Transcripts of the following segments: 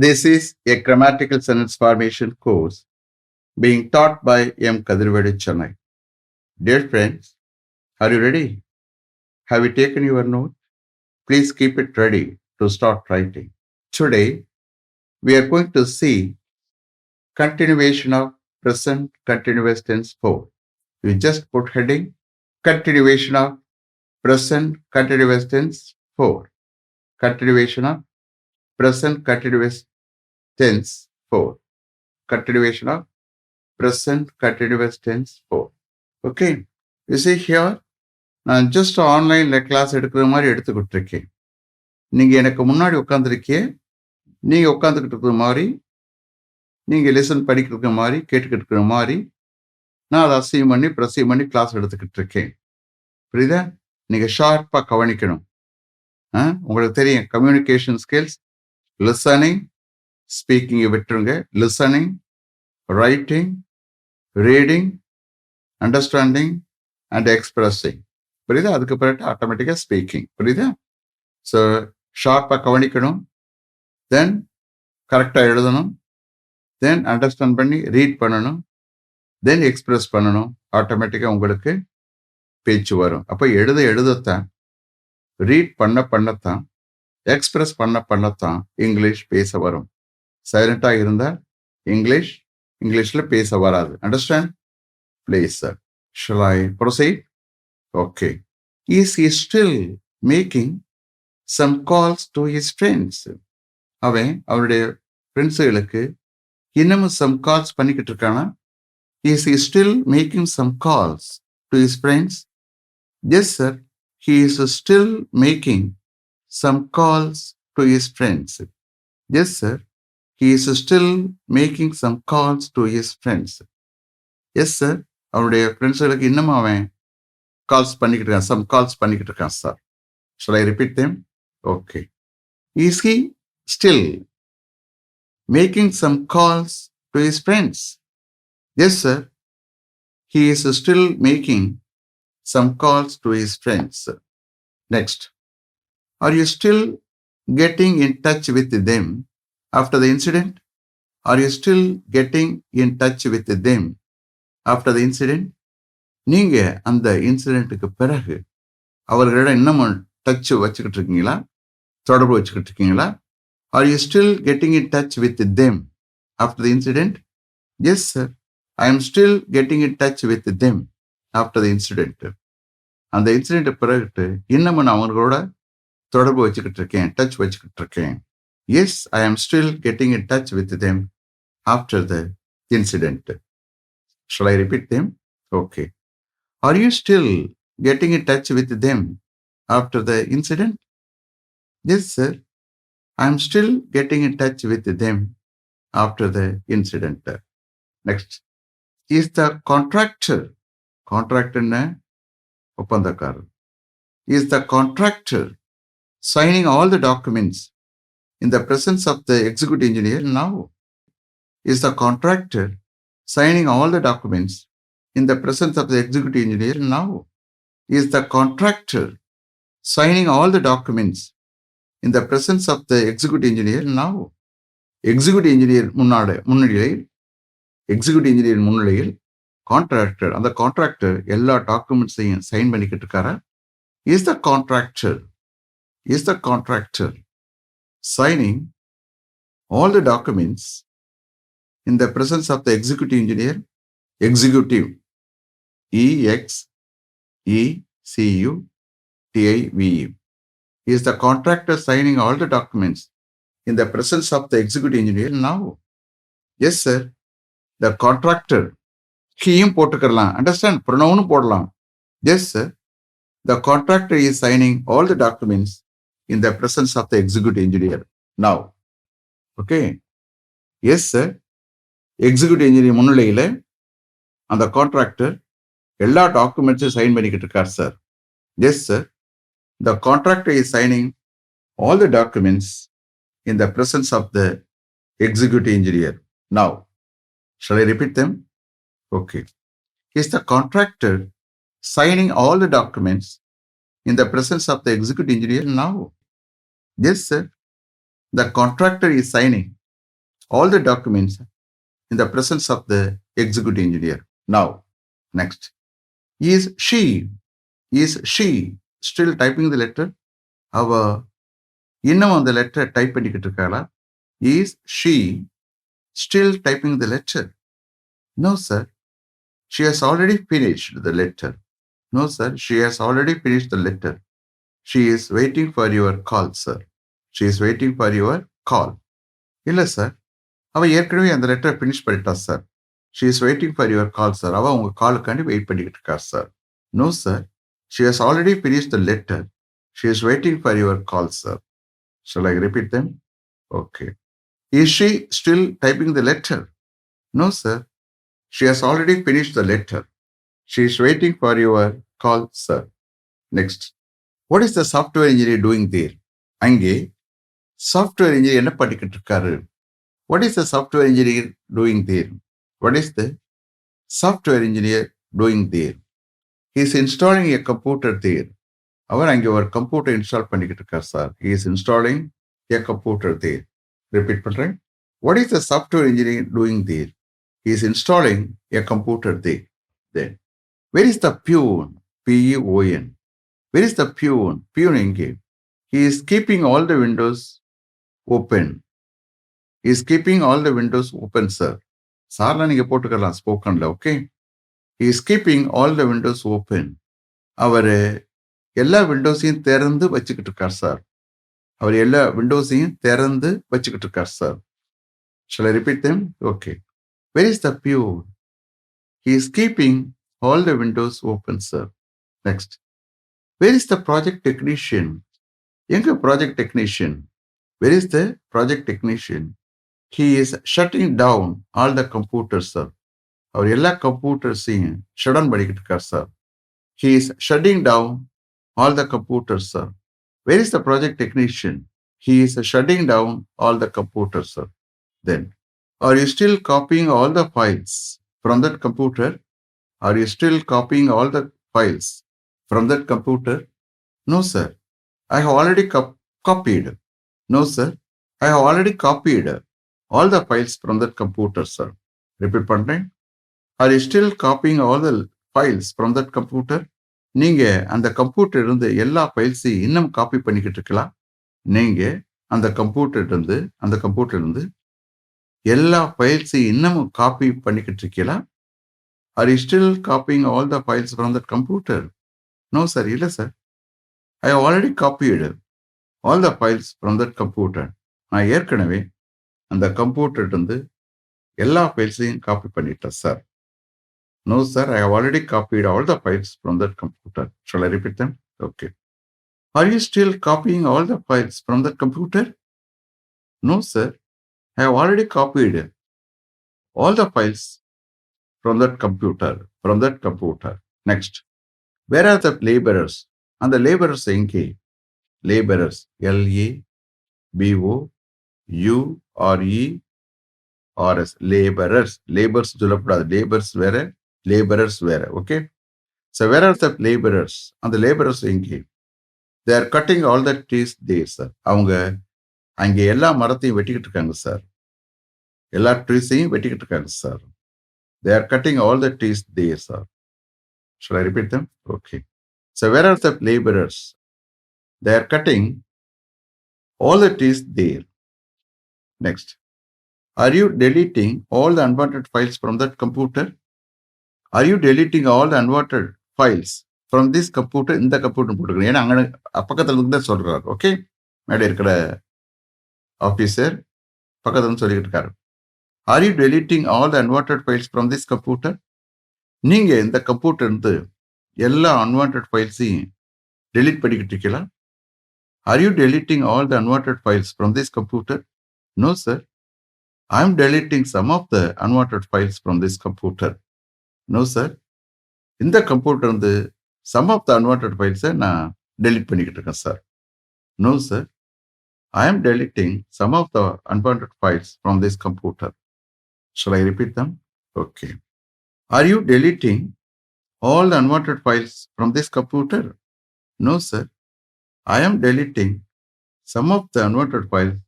This is a grammatical sentence formation course being taught by M. Kadirvedi Chennai. Dear friends, are you ready? Have you taken your note? Please keep it ready to start writing. Today, we are going to see continuation of present continuous tense 4. You just put heading continuation of present continuous tense 4. Continuation of present continuous tense 4. Continuation of present continuous tense 4. Okay. You see here, நான் just ஆன்லைனில் class எடுக்கிற மாதிரி எடுத்துக்கிட்டு இருக்கேன். நீங்கள் எனக்கு முன்னாடி உட்காந்துருக்கே, நீங்கள் உட்காந்துக்கிட்டு இருக்கிற மாதிரி, நீங்கள் லெசன் படிக்கிட்டு இருக்கிற மாதிரி, கேட்டுக்கிட்டு இருக்கிற மாதிரி, நான் அதை அசைவ் பண்ணி ப்ரெசீவ் பண்ணி கிளாஸ் எடுத்துக்கிட்டு இருக்கேன். புரியுதா? நீங்கள் ஷார்ப்பாக கவனிக்கணும். உங்களுக்கு தெரியும் கம்யூனிகேஷன் ஸ்கில்ஸ், லிசனிங், ஸ்பீக்கிங்கை விட்டுருங்க. Listening, writing, reading, understanding and expressing. புரியுதா? அதுக்கு பிறகு ஆட்டோமேட்டிக்காக ஸ்பீக்கிங். புரியுதா? ஸோ ஷார்ப்பாக கவனிக்கணும், தென் கரெக்டாக எழுதணும், தென் அண்டர்ஸ்டாண்ட் பண்ணி ரீட் பண்ணணும், தென் எக்ஸ்பிரஸ் பண்ணணும். ஆட்டோமேட்டிக்காக உங்களுக்கு பேச்சு வரும். அப்போ எழுதத்தான், ரீட் பண்ணத்தான், எக்ஸ்பிரஸ் பண்ணத்தான் இங்கிலீஷ் பேச வரும். சைலண்டாக இருந்தால் இங்கிலீஷில் பேச வராது. Understand? Please sir. Shall I proceed? Okay. Is he still making some calls to his friends? அவன் அவருடைய ஃப்ரெண்ட்ஸுகளுக்கு இன்னமும் some calls பண்ணிக்கிட்டு இருக்கானா? Is he still making some calls to his friends? Yes, sir. He is still making some calls to his friends. Yes, sir. He is still making some calls to his friends. Yes, sir. அவருடைய ஃப்ரெண்ட்ஸுகளுக்கு இன்னமும் அவன் calls பண்ணிக்கிட்டு இருக்கான். some calls பண்ணிக்கிட்டு இருக்கான் sir. Shall I repeat them? Okay. Is he still making some calls to his friends? Yes, sir. He is still making some calls to his friends. Next. Are you still getting in touch with them after the incident? Are you still getting in touch with them after the incident? நீங்க அந்த இன்சிடென்ட்டுக்கு பிறகு அவர்களிடம் இன்னமும் touch வச்சுக்கிட்டு இருக்கீங்களா? தொடர்பு வச்சுக்கிட்டு இருக்கீங்களா? Are you still getting in touch with them after the incident? Yes sir, I am still getting in touch with them after the incident. அந்த இன்சிடென்ட் பிறகு இன்னமும் நான் அவங்களோட தொடர்பு வச்சுக்கிட்டு இருக்கேன், டச் வச்சுக்கிட்டு இருக்கேன். Yes, I am still getting in touch with them after the incident. Shall I repeat them? Okay. Are you still getting in touch with them after the incident? Yes, sir. I'm still getting in touch with them after the incident. Next. Is the contractor ஒப்பந்தக்காரர். Is the contractor signing all the documents in the presence of the executive engineer now? Is the contractor signing all the documents in the presence of the executive engineer now? Is the contractor signing all the documents in the presence of the executive engineer now? Executive engineer முன்னிலையில் contractor, அந்த contractor எல்லா டாக்குமெண்ட்ஸையும் sign பண்ணிக்கிட்டு இருக்காரா? Is the contractor signing all the documents in the presence of the executive engineer? Executive, EXECUTIVE. Is the contractor signing all the documents in the presence of the executive engineer now? Yes, sir. The contractor, heயும் போட்டுக்கலாம். Understand? pronoun போடலாம். Yes, sir. The contractor is signing all the documents in the presence of the executive engineer now. Okay. Yes, sir. Executive engineer முன்னிலையில் அந்த contractor எல்லா டாக்குமெண்ட்ஸையும் sign பண்ணிக்கிட்டு இருக்கார் sir. Yes sir, the contractor is signing all the documents in the presence of the executive engineer now. Shall I repeat them? Okay. Is the contractor signing all the documents in the presence of the executive engineer now? Yes sir, the contractor is signing all the documents in the presence of the executive engineer. Now, next. Is she still typing the letter? அவ இன்னும் அந்த லெட்டரை type பண்ணிக்கிட்டு இருக்காளா? Is she still typing the letter? No, sir. She has already finished the letter. No, sir. She has already finished the letter. She is waiting for your call, sir. She is waiting for your call. இல்ல sir, அவ ஏற்கனவே அந்த லெட்டரை finish பண்ணிட்டா sir. She is waiting for your call, sir. அவ உங்க காலுக்காண்டி wait பண்ணிக்கிட்டு இருக்கா sir. No, sir. She has already finished the letter. She is waiting for your call, sir. Shall I repeat them? Okay. Is she still typing the letter? No, sir. She has already finished the letter. She is waiting for your call, sir. Next. What is the software engineer doing there? அங்கே software engineer என்ன பண்ணிக்கிட்டு இருக்காரு? What is the software engineer doing there? What is the software engineer doing there? He is installing a computer there. அவர் அங்கே ஒரு computer install பண்ணிக்கிட்டு இருக்கார் sir. He is installing a computer there. Repeat பண்றேன். What is the software engineer doing there? He is installing a computer there. Then, where is the peon? P-E-O-N. Where is the peon? Peon எங்கே? He is keeping all the windows open. He is keeping all the windows open, sir. சார்லாம் நீங்க போட்டுக்கலாம் ஸ்போக்கன்ல, okay? He is keeping all the windows open. அவர் எல்லா விண்டோஸையும் திறந்து வச்சுக்கிட்டு இருக்கார் சார். அவர் எல்லா விண்டோஸையும் திறந்து வச்சுக்கிட்டு இருக்கார் sir. Shall I repeat them? Okay. Where is the peon? He is keeping all the windows open, sir. Next. Where is the project technician? எங்க project technician? Where is the project technician? He is shutting down all the computers, sir. அவர் எல்லா கம்ப்யூட்டர்ஸையும் shut down பண்ணிக்கிட்டு இருக்கார் sir. He is shutting down all the computers, sir. Where is the project technician? He is shutting down all the computers, sir. Then, are you still copying all the files from that computer? Are you still copying all the files from that computer? No, sir. I have already copied. No, sir. I have already copied all the files from that computer, sir. Repeat பண்றேன். Are you still copying all the files from that computer? நீங்க அந்த computer இருந்து எல்லா ஃபைல்ஸையும் இன்னும் copy பண்ணிக்கிட்டு இருக்கலாம். நீங்க அந்த கம்ப்யூட்டர் இருந்து எல்லா ஃபைல்ஸையும் இன்னமும் காப்பி பண்ணிக்கிட்டு இருக்கலாம். Are you still copying all the files from that computer? No, sir. இல்ல sir. I have already copied all the files from that computer. நான் ஏற்கனவே அந்த கம்ப்யூட்டர் இருந்து எல்லா ஃபைல்ஸையும் காப்பி பண்ணிட்டேன் sir. No, sir. I have already copied all the files from that computer. Shall I repeat them? Okay. Are you still copying all the files from that computer? No, sir. I have already copied all the files from that computer. Next. Where are the laborers? And the laborers எங்கே? Laborers. L-A-B-O-U-R-E-R-S. Laborers. Laborers சொல்லக்கூடாது. Laborers வேற. Okay. So where are the laborers? And the laborers எங்கே? They are cutting all the trees there, sir. அவங்க அங்கே எல்லா மரத்தையும் வெட்டிக்கிட்டு இருக்காங்க சார். எல்லா ட்ரீஸையும் வெட்டிக்கிட்டு இருக்காங்க sir. They are cutting all the trees there, sir. Shall I repeat them? Okay. So where are the laborers? They are cutting all the trees there. Next. Are you deleting all the unwanted files from that computer? Are you deleting all the unwanted files from this computer? இந்த computer போட்டுக்கணும். ஏன்னா அங்கே பக்கத்தில் இருந்து தான் சொல்றாரு. Okay, மேலே இருக்கிற ஆஃபீஸர் பக்கத்தில் சொல்லிக்கிட்டு இருக்காரு. Are you deleting all the unwanted files from this computer? நீங்க இந்த கம்ப்யூட்டர் இருந்து எல்லா unwanted ஃபைல்ஸையும் delete பண்ணிக்கிட்டு இருக்கலாம். Are you deleting all the unwanted files from this computer? No, sir. I am deleting some of the unwanted files from this computer. No, sir. இந்த computer இருந்து some of the unwanted files நான் delete பண்ணிக்கிட்டு இருக்கேன் sir. No, sir. I am deleting some of the unwanted files from this computer. Shall I repeat them? Okay. Are you deleting all the unwanted files from this computer? No, sir. I am deleting some of the unwanted files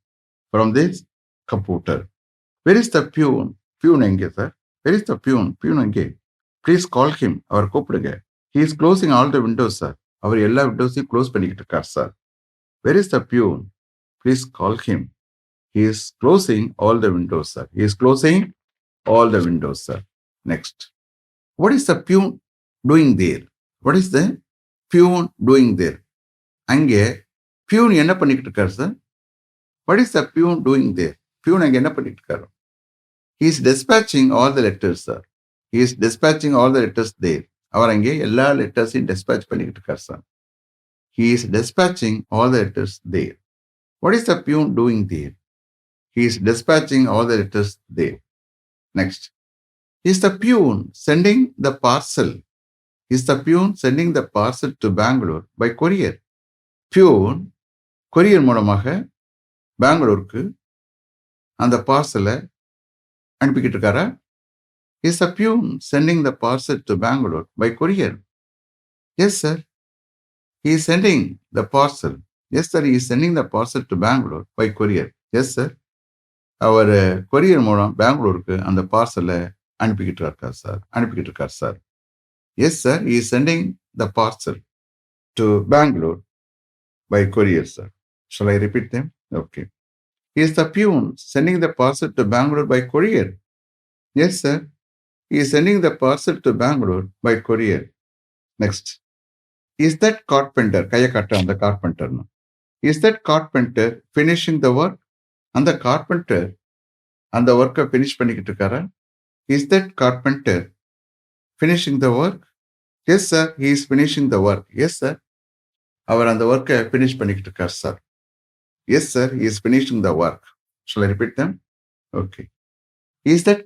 from this computer. Where is the peon? Peon எங்கே sir? Where is the peon? Peon எங்கே? Please call him. அவர் கூப்பிடுங்க. He is closing all the windows, sir. அவர் எல்லா விண்டோஸையும் close பண்ணிக்கிட்டு இருக்கார் sir. Where is the peon? Please call him. He is closing all the windows, sir. He is closing all the windows, sir. Next. What is the peon doing there? What is the peon doing there? அங்கே peon என்ன பண்ணிக்கிட்டு இருக்காரு sir? What is the peon doing there? Peon அங்கே என்ன பண்ணிட்டு இருக்காரு? He is dispatching all the letters, sir. He is dispatching all the letters there. அவர் அங்கே எல்லா லெட்டர்ஸையும் dispatch பண்ணிக்கிட்டு இருக்காரு sir. He is dispatching all the letters there. What is the peon doing there? He is dispatching all the letters there. Next. Is the peon sending the parcel? Is the peon sending the parcel to Bangalore by courier? Peon courier மூலமாக பெங்களூருக்கு அந்த பார்சலை அனுப்பிக்கிட்டு இருக்காரா? Is the peon sending the parcel to Bangalore by courier? Yes, sir. He is sending the parcel. Yes, sir. He is sending the parcel to Bangalore by courier. Yes, sir. அவர் courier மூலம் பெங்களூருக்கு அந்த பார்சலை அனுப்பிக்கிட்டு இருக்கார் sir. Yes sir, he is sending the parcel to Bangalore by courier, sir. Shall I repeat them? Okay. Is the peon sending the parcel to Bangalore by courier? Yes, sir. He is sending the parcel to Bangalore by courier. Next. Is that carpenter, கையை காட்ட அந்த carpenterனு. Is that carpenter finishing the work? அந்த carpenter அந்த ஒர்க்கை finish பண்ணிக்கிட்டு இருக்காரா? Is that carpenter finishing the work? Yes, sir. He is finishing the work. Yes, sir. அவர் அந்த ஒர்க்கை ஃபினிஷ் பண்ணிக்கிட்டு இருக்கார் sir. Yes, sir. He is finishing the work. Shall I repeat them? Okay. Is that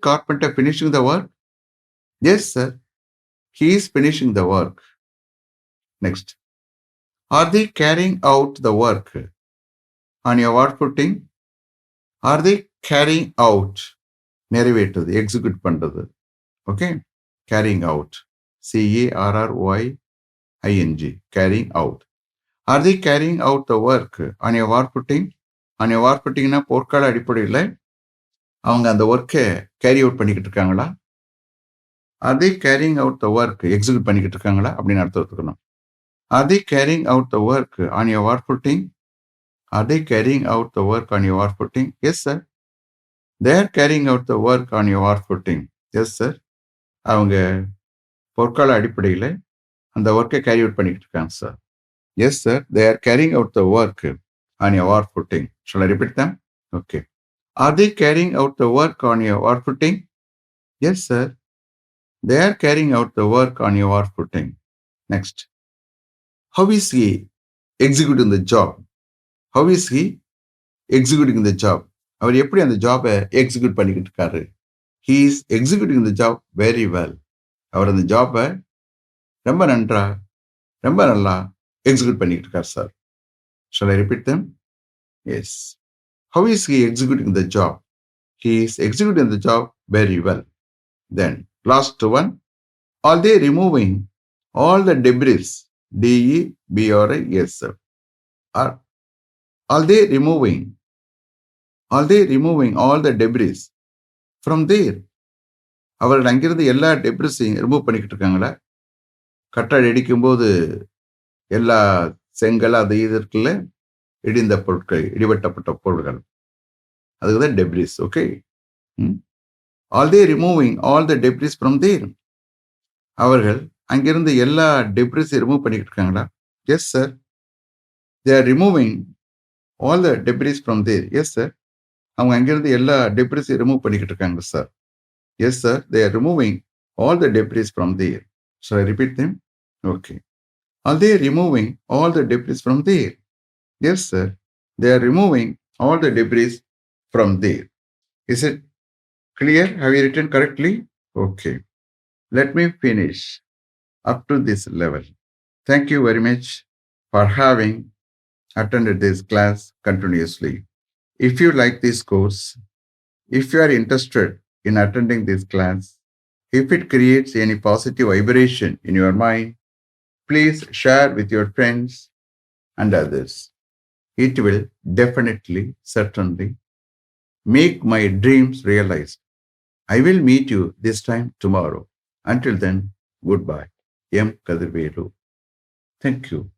carpenter finishing the work? Yes, sir. He is finishing the work. Next. Are they carrying out the work on your what footing? Are they carrying out? நிறைவேற்றுது, execute பண்றது. Okay, carrying out. CARRYING, carrying out. Are they carrying out the work on your war footing? On your war footingனா போர்க்கால அடிப்படையில் அவங்க அந்த ஒர்க்கை carry out பண்ணிக்கிட்டு இருக்காங்களா? Are they carrying out the work, execute பண்ணிக்கிட்டு இருக்காங்களா அப்படின்னு அர்த்தம் எடுத்துக்கணும். Are they carrying out the work on your war footing? Are they carrying out the work on your war footing? Yes, sir. They are carrying out the work on your war footing. Yes, sir. அவங்க போர்க்கால அடிப்படையில் அந்த ஒர்க்கை carry out பண்ணிக்கிட்டு இருக்காங்க sir. Yes, sir. They are carrying out the work on your war footing. Shall I repeat them? Okay. Are they carrying out the work on your war footing? Yes, sir. They are carrying out the work on your war footing. Next. How is he executing the job? How is he executing the job? அவர் எப்படி அந்த ஜாபை execute பண்ணிக்கிட்டு இருக்காரு? He is executing the job very well. அவர் அந்த ஜாபை ரொம்ப நல்லா execute பண்ணிக்கிட்டு இருக்கார் sir. Shall I repeat them? Yes. How is he executing the job? He is executing the job very well. Then, last one. Are they removing all the debris? DEBRIS. Are they removing all the debris from there? அவர்கள் அங்கிருந்து எல்லா டெப்ரிஸையும் remove பண்ணிக்கிட்டு இருக்காங்களா? கட்டடம் இடிக்கும்போது எல்லா செங்கல் அது இது இருக்குல்ல, இடிந்த பொருட்கள், இடிவெட்டப்பட்ட பொருட்கள், அதுக்குதான் debris. Okay. Are they removing all the debris from there? அவர்கள் அங்கிருந்து எல்லா டெப்ரிஸையும் ரிமூவ் பண்ணிக்கிட்டு இருக்காங்களா? Yes, sir. They are removing all the debris from there. Yes, sir. அவங்க அங்கிருந்து எல்லா டெப்ரிஸையும் ரிமூவ் பண்ணிக்கிட்டு இருக்காங்க sir. Yes, sir. They are removing all the debris from there. Shall I repeat them? Okay. Are they removing all the debris from there? Yes, sir. They are removing all the debris from there. Is it clear? Have you written correctly? Okay. Let me finish up to this level. Thank you very much for having attended this class continuously. If you like this course, if you are interested in attending this class, if it creates any positive vibration in your mind, please share with your friends and others. It will definitely, certainly make my dreams realized. I will meet you this time tomorrow. Until then, goodbye. M. Kadirvelu. Thank you.